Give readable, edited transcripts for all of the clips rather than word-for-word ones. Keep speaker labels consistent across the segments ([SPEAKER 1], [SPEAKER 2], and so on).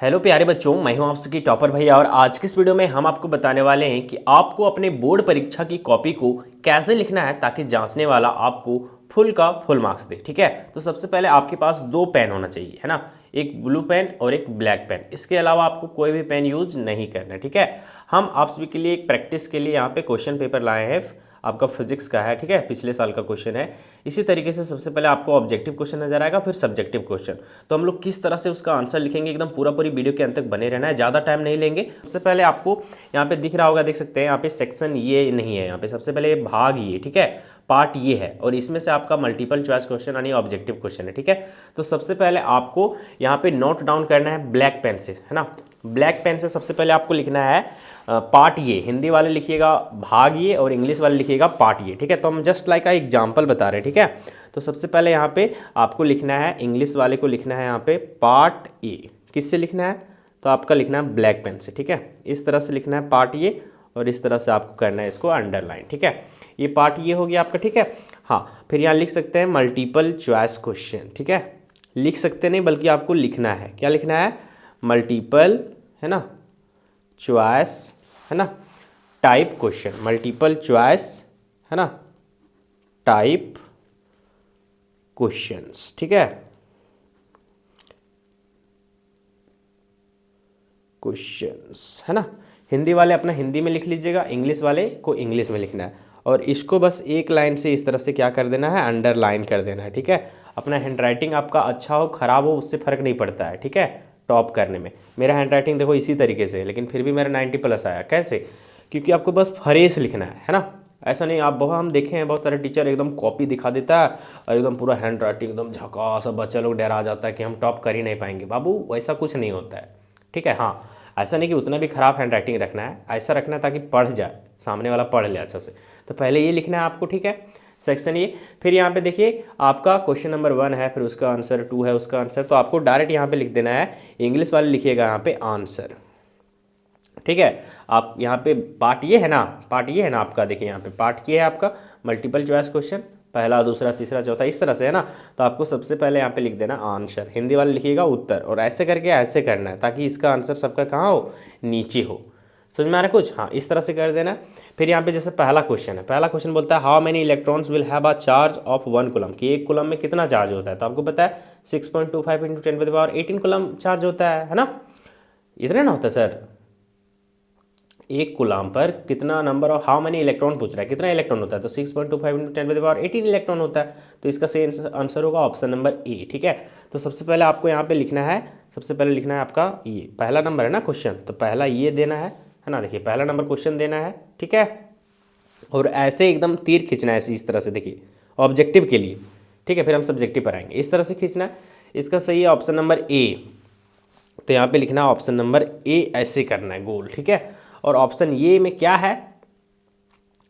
[SPEAKER 1] Hello प्यारे बच्चों, मैं हूं आपकी टॉपर भैया और आज की इस वीडियो में हम आपको बताने वाले हैं कि आपको अपने बोर्ड परीक्षा की कॉपी को कैसे लिखना है ताकि जांचने वाला आपको फुल का फुल मार्क्स दे। ठीक है, तो सबसे पहले आपके पास दो पेन होना चाहिए, है ना, एक ब्लू पेन और एक ब्लैक पेन। इसके अलावा आपको कोई भी पेन यूज नहीं करना है। ठीक है, हम आप सभी के लिए एक प्रैक्टिस के लिए यहाँ पे क्वेश्चन पेपर लाए हैं, आपका फिजिक्स का है। ठीक है, पिछले साल का क्वेश्चन है। इसी तरीके से सबसे पहले आपको ऑब्जेक्टिव क्वेश्चन नजर आएगा, फिर सब्जेक्टिव क्वेश्चन। तो हम लोग किस तरह से उसका आंसर लिखेंगे, एकदम पूरी वीडियो के अंत तक बने रहना है, ज़्यादा टाइम नहीं लेंगे। सबसे पहले आपको यहाँ पे दिख रहा होगा, देख सकते हैं यहाँ पे सेक्शन ये नहीं है, यहाँ पे सबसे पहले भाग ये, ठीक है, पार्ट ये है और इसमें से आपका मल्टीपल चॉइस क्वेश्चन यानी ऑब्जेक्टिव क्वेश्चन है। ठीक है, तो सबसे पहले आपको यहाँ पे नोट डाउन करना है ब्लैक पेन से, है ना। ब्लैक पेन से सबसे पहले आपको लिखना है पार्ट ये, हिंदी वाले लिखिएगा भाग ये और इंग्लिश वाले लिखिएगा पार्ट ये। ठीक है, तो हम जस्ट लाइक एग्जाम्पल बता रहे हैं। ठीक है, तो सबसे पहले यहाँ पे आपको लिखना है, इंग्लिश वाले को लिखना है यहाँ पे पार्ट ए। किससे लिखना है, तो आपका लिखना है ब्लैक पेन से। ठीक है, इस तरह से लिखना है पार्ट ये और इस तरह से आपको करना है इसको अंडरलाइन। ठीक है, ये पार्ट ये हो गया आपका। ठीक है, हाँ, फिर यहाँ लिख सकते हैं मल्टीपल चॉइस क्वेश्चन। ठीक है, लिख सकते नहीं बल्कि आपको लिखना है, क्या लिखना है, मल्टीपल, है ना, चॉइस, है ना, टाइप क्वेश्चन, मल्टीपल चॉइस, है ना, टाइप क्वेश्चंस। ठीक है, क्वेश्चंस, है ना। हिंदी वाले अपना हिंदी में लिख लीजिएगा, इंग्लिश वाले को इंग्लिश में लिखना है और इसको बस एक लाइन से इस तरह से क्या कर देना है, अंडरलाइन कर देना है। ठीक है, अपना हैंडराइटिंग आपका अच्छा हो खराब हो उससे फ़र्क नहीं पड़ता है। ठीक है, टॉप करने में मेरा हैंडराइटिंग देखो इसी तरीके से है, लेकिन फिर भी मेरा 90+ आया। कैसे, क्योंकि आपको बस फ्रेश लिखना है ना। ऐसा नहीं, आप बहुत हम देखे हैं बहुत सारे टीचर एकदम कॉपी दिखा देता है और एकदम पूरा हैंड राइटिंग एकदम झकास, सब बच्चा लोग डरा जाता है कि हम टॉप कर ही नहीं पाएंगे। बाबू वैसा कुछ नहीं होता है। ठीक है, हाँ, ऐसा नहीं कि उतना भी खराब हैंड राइटिंग रखना है, ऐसा रखना है ताकि पढ़ जाए, सामने वाला पढ़ ले अच्छा से। तो पहले ये लिखना है आपको। ठीक है, सेक्शन ये, फिर यहाँ पे देखिए आपका क्वेश्चन नंबर 1 है, फिर उसका आंसर 2 है, उसका आंसर, तो आपको डायरेक्ट यहाँ पे लिख देना है, इंग्लिश वाले लिखिएगा यहाँ पे आंसर। ठीक है, आप यहाँ पे पार्ट ये है ना, पार्ट ये है ना आपका, देखिए यहाँ पे पार्ट ये है आपका मल्टीपल चॉइस क्वेश्चन, पहला दूसरा तीसरा चौथा इस तरह से, है ना। तो आपको सबसे पहले यहाँ पे लिख देना आंसर, हिंदी वाले लिखिएगा उत्तर और ऐसे करके ऐसे करना है ताकि इसका आंसर सबका कहाँ हो, नीचे हो। समझ में आ रहा है कुछ, हाँ, इस तरह से कर देना। फिर यहाँ पे जैसे पहला क्वेश्चन है, पहला क्वेश्चन बोलता है how many electrons will have a charge of 1 coulomb, कि 1 कूलम में कितना चार्ज होता है, तो आपको पता है 6.25 × 10⁻18 कूलम चार्ज होता है ना। इतना ना होता है सर, 1 कूलम पर कितना number of, how many electron पूछ रहा है, कितना इलेक्ट्रॉन होता है, तो 6.25 × 10⁻18 इलेक्ट्रॉन होता है। तो इसका सही आंसर होगा ऑप्शन नंबर ए। ठीक है, तो सबसे पहले आपको यहाँ पे लिखना है, सबसे पहले लिखना है आपका ये पहला नंबर है ना क्वेश्चन, तो पहला ये देना है ना, देखिए पहला नंबर क्वेश्चन देना है। ठीक है, और ऐसे एकदम तीर खींचना है इस तरह से, देखिए ऑब्जेक्टिव के लिए। ठीक है, फिर हम सब्जेक्टिव पर आएंगे, इस तरह से खींचना है। इसका सही है ऑप्शन नंबर ए, तो यहाँ पे लिखना है ऑप्शन नंबर ए, ऐसे करना है गोल। ठीक है, और ऑप्शन ये में क्या है,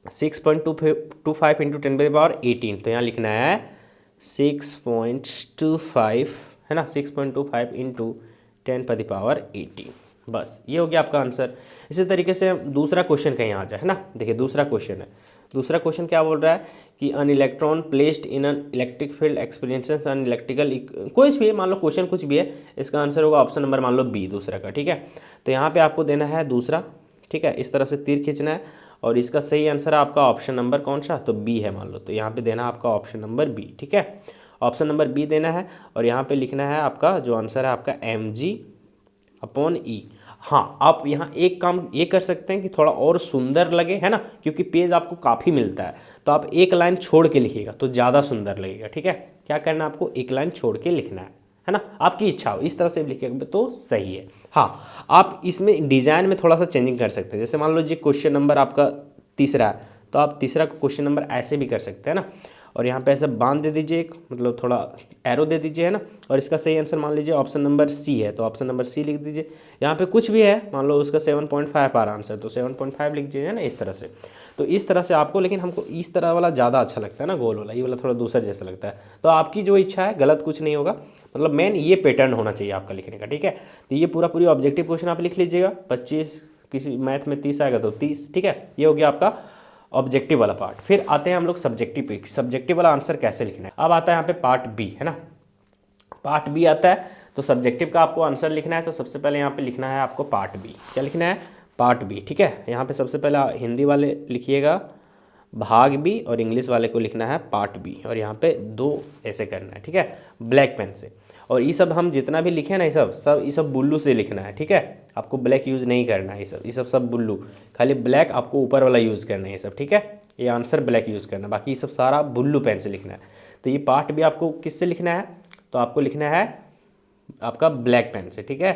[SPEAKER 1] 6.25 × 10⁻18, तो यहाँ लिखना है 6.25, है ना, 6.25 × 10⁻18, बस ये हो गया आपका आंसर। इसी तरीके से दूसरा क्वेश्चन कहीं आ जाए, है ना। देखिए दूसरा क्वेश्चन है, दूसरा क्वेश्चन क्या बोल रहा है कि an electron placed in an electric field experiences an electrical, कोई भी मान लो क्वेश्चन कुछ भी है, इसका आंसर होगा ऑप्शन नंबर मान लो बी, दूसरा का। ठीक है, तो यहाँ पे आपको देना है दूसरा। ठीक है, इस तरह से तीर खींचना है और इसका सही आंसर है आपका ऑप्शन नंबर कौन सा, तो बी है मान लो, तो यहाँ पे देना है आपका ऑप्शन नंबर बी। ठीक है, ऑप्शन नंबर बी देना है और यहाँ पे लिखना है आपका जो आंसर है आपका mg/e। हाँ, आप यहाँ एक काम ये कर सकते हैं कि थोड़ा और सुंदर लगे, है ना, क्योंकि पेज आपको काफ़ी मिलता है, तो आप एक लाइन छोड़ के लिखिएगा तो ज़्यादा सुंदर लगेगा। ठीक है, क्या करना है आपको, एक लाइन छोड़ के लिखना है ना, आपकी इच्छा हो इस तरह से लिखिएगा तो सही है। हाँ, आप इसमें डिज़ाइन में थोड़ा सा चेंजिंग कर सकते हैं, जैसे मान लो जी क्वेश्चन नंबर आपका तीसरा है, तो आप तीसरा क्वेश्चन नंबर ऐसे भी कर सकते हैं ना, और यहाँ पे ऐसे बांध दे दीजिए एक, मतलब थोड़ा एरो दे दीजिए, है ना, और इसका सही आंसर मान लीजिए ऑप्शन नंबर सी है, तो ऑप्शन नंबर सी लिख दीजिए। यहाँ पे कुछ भी है, मान लो उसका 7.5 आ रहा आंसर, तो 7.5 लिख दीजिए, है ना, इस तरह से। तो इस तरह से आपको, लेकिन हमको इस तरह वाला ज़्यादा अच्छा लगता है ना, गोल वाला, ये वाला थोड़ा दूसरा जैसा लगता है, तो आपकी जो इच्छा है, गलत कुछ नहीं होगा, मतलब मेन ये पैटर्न होना चाहिए आपका लिखने का। ठीक है, तो ये पूरी ऑब्जेक्टिव क्वेश्चन आप लिख लीजिएगा, 25, किसी मैथ में 30 आएगा तो 30। ठीक है, ये हो गया आपका ऑब्जेक्टिव वाला पार्ट। फिर आते हैं हम लोग सब्जेक्टिव पे, सब्जेक्टिव वाला आंसर कैसे लिखना है। अब आता है यहाँ पे पार्ट बी, है ना, पार्ट बी आता है, तो सब्जेक्टिव का आपको आंसर लिखना है, तो सबसे पहले यहाँ पे लिखना है आपको पार्ट बी। क्या लिखना है? Part B. ठीक है, यहाँ पे सबसे पहले हिंदी वाले लिखिएगा भाग बी और इंग्लिश वाले को लिखना है पार्ट बी, और यहाँ पे 2 ऐसे करना है। ठीक है, ब्लैक पेन से। और ये सब हम जितना भी लिखे ना, ये सब बुल्लू से लिखना है। ठीक है, आपको ब्लैक यूज़ नहीं करना है, ये सब बुल्लू, खाली ब्लैक आपको ऊपर वाला यूज़ करना है ये सब। ठीक है, ये आंसर ब्लैक यूज़ करना है, बाकी ये सब सारा बुल्लू पेन से लिखना है। तो ये पार्ट भी आपको किससे लिखना है? तो आपको लिखना है आपका ब्लैक पेन से। ठीक है,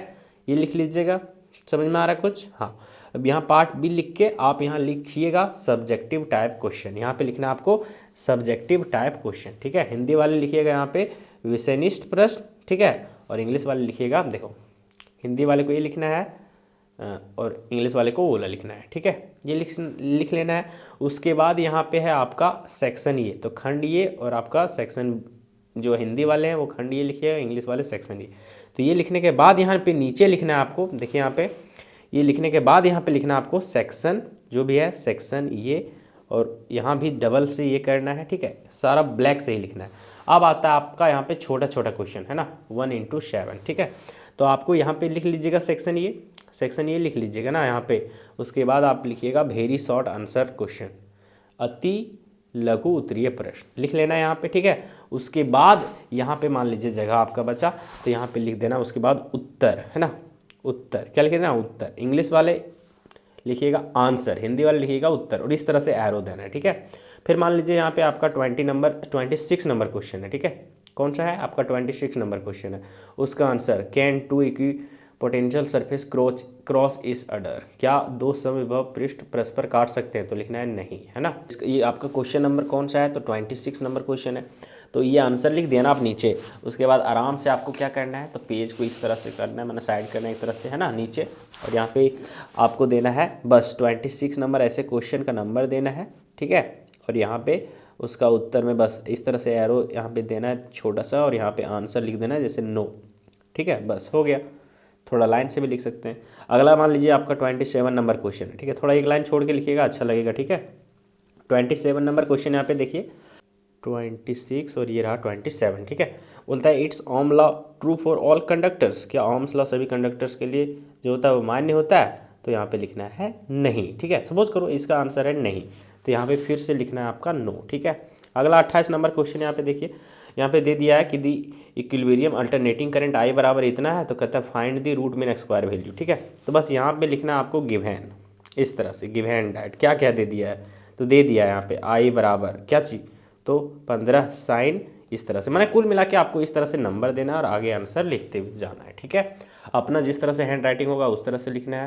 [SPEAKER 1] ये लिख लीजिएगा। समझ में आ रहा है कुछ? हाँ, अब यहाँ पार्ट बी लिख के आप यहाँ लिखिएगा सब्जेक्टिव टाइप क्वेश्चन। यहाँ पे लिखना है आपको सब्जेक्टिव टाइप क्वेश्चन। ठीक है, हिंदी वाले लिखिएगा यहाँ पे विषयनिष्ठ प्रश्न। ठीक है, और इंग्लिश वाले लिखिएगा, देखो हिंदी वाले को ये लिखना है और इंग्लिश वाले को वो वाला लिखना है। ठीक है, ये लिख लेना है। उसके बाद यहाँ पे है आपका सेक्शन ये, तो खंड ये, और आपका सेक्शन जो हिंदी वाले हैं वो खंड ये लिखिएगा, इंग्लिश वाले सेक्शन ये। तो ये लिखने के बाद यहाँ पे नीचे लिखना है आपको, देखिए यहाँ पे ये लिखने के बाद यहाँ पे लिखना है आपको सेक्शन जो भी है, सेक्शन ये, और यहाँ भी डबल से ये करना है। ठीक है, सारा ब्लैक से ही लिखना है। अब आता है आपका यहाँ पे छोटा छोटा क्वेश्चन, है ना, 1 into 7। ठीक है, तो आपको यहाँ पे लिख लीजिएगा सेक्शन ये लिख लीजिएगा ना यहाँ पे। उसके बाद आप लिखिएगा वेरी शॉर्ट आंसर क्वेश्चन, अति लघु उत्तरीय प्रश्न लिख लेना है यहाँ पे। ठीक है, उसके बाद यहाँ पे मान लीजिए जगह आपका बचा, तो यहाँ पे लिख देना, उसके बाद उत्तर, है ना, उत्तर। क्या लिखेगा? उत्तर। इंग्लिश वाले लिखिएगा आंसर, हिंदी वाले लिखिएगा उत्तर, और इस तरह से एरो देना है। ठीक है, फिर मान लीजिए यहाँ पे आपका 26 नंबर क्वेश्चन है। ठीक है, कौन सा है आपका? 26 नंबर क्वेश्चन है। उसका answer can 2 equipotential surface cross इस अडर, क्या 2 समविभव पृष्ठ परस्पर काट सकते हैं? तो लिखना है नहीं, है ना। ये आपका क्वेश्चन नंबर कौन सा है? तो 26 नंबर क्वेश्चन है। तो ये आंसर लिख दिया ना आप नीचे। उसके बाद आराम से आपको क्या करना है? तो पेज को इस तरह से करना है, मैंने साइड करना है एक तरह से, है ना, नीचे, और यहाँ पे आपको देना है बस 26 नंबर ऐसे क्वेश्चन का नंबर देना है। ठीक है, और यहाँ पे उसका उत्तर में बस इस तरह से एरो यहाँ पे देना है छोटा सा, और यहाँ पे आंसर लिख देना है जैसे नो। ठीक है, बस हो गया। थोड़ा लाइन से भी लिख सकते हैं। अगला मान लीजिए आपका 27 नंबर क्वेश्चन है। ठीक है, थोड़ा एक लाइन छोड़ के लिखिएगा, अच्छा लगेगा। ठीक है, 27 नंबर क्वेश्चन यहाँ पे देखिए, 26 और ये रहा 27। ठीक है, बोलता है it's Ohm law true for all conductors, क्या ओम्स लॉ सभी कंडक्टर्स के लिए जो होता है वो मान्य होता है? तो यहाँ पे लिखना है नहीं। ठीक है, सपोज करो इसका आंसर है नहीं, तो यहाँ पे फिर से लिखना है आपका नो। ठीक है, अगला 28 नंबर क्वेश्चन यहाँ पे देखिए, यहाँ पे दे दिया है कि the equilibrium alternating current I बराबर इतना है, तो कहता है find the root mean square value. ठीक है, तो बस यहाँ पे लिखना है आपको गिवन, इस तरह से गिवन डाइट क्या क्या दे दिया है? तो दे दिया है यहाँ पे आई बराबर क्या चीज़? तो 15 साइन, इस तरह से, मैंने कुल मिला के आपको इस तरह से नंबर देना है और आगे आंसर लिखते हुए जाना है। ठीक है, अपना जिस तरह से हैंड राइटिंग होगा उस तरह से लिखना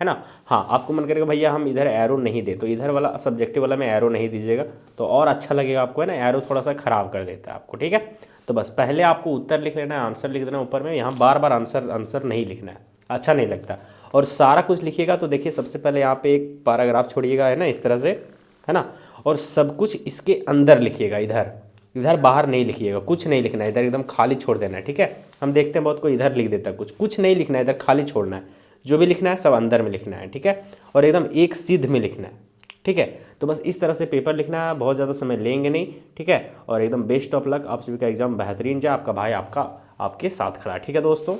[SPEAKER 1] है ना। हाँ, आपको मन करेगा भैया हम इधर एरो नहीं दे, तो इधर वाला सब्जेक्टिव वाला में एरो नहीं दीजिएगा, तो और अच्छा लगेगा आपको, है ना। एरो थोड़ा सा ख़राब कर देता है आपको। ठीक है, तो बस पहले आपको उत्तर लिख लेना है, आंसर लिख देना ऊपर में, यहाँ बार बार आंसर नहीं लिखना है, अच्छा नहीं लगता। और सारा कुछ लिखिएगा तो देखिए सबसे पहले यहाँ पे एक पैराग्राफ छोड़िएगा, है ना, इस तरह से, है ना, और सब कुछ इसके अंदर लिखिएगा, इधर बाहर नहीं लिखिएगा, कुछ नहीं लिखना है, इधर एकदम खाली छोड़ देना है। ठीक है, हम देखते हैं बहुत कोई इधर लिख देता है, कुछ नहीं लिखना है, इधर खाली छोड़ना है, जो भी लिखना है सब अंदर में लिखना है। ठीक है, और एकदम एक सीध में लिखना है। ठीक है, तो बस इस तरह से पेपर लिखना है, बहुत ज़्यादा समय लेंगे नहीं। ठीक है, और एकदम बेस्ट ऑफ लक, आप सभी का एग्जाम बेहतरीन जाए, आपका भाई आपके साथ खड़ा है। ठीक है दोस्तों।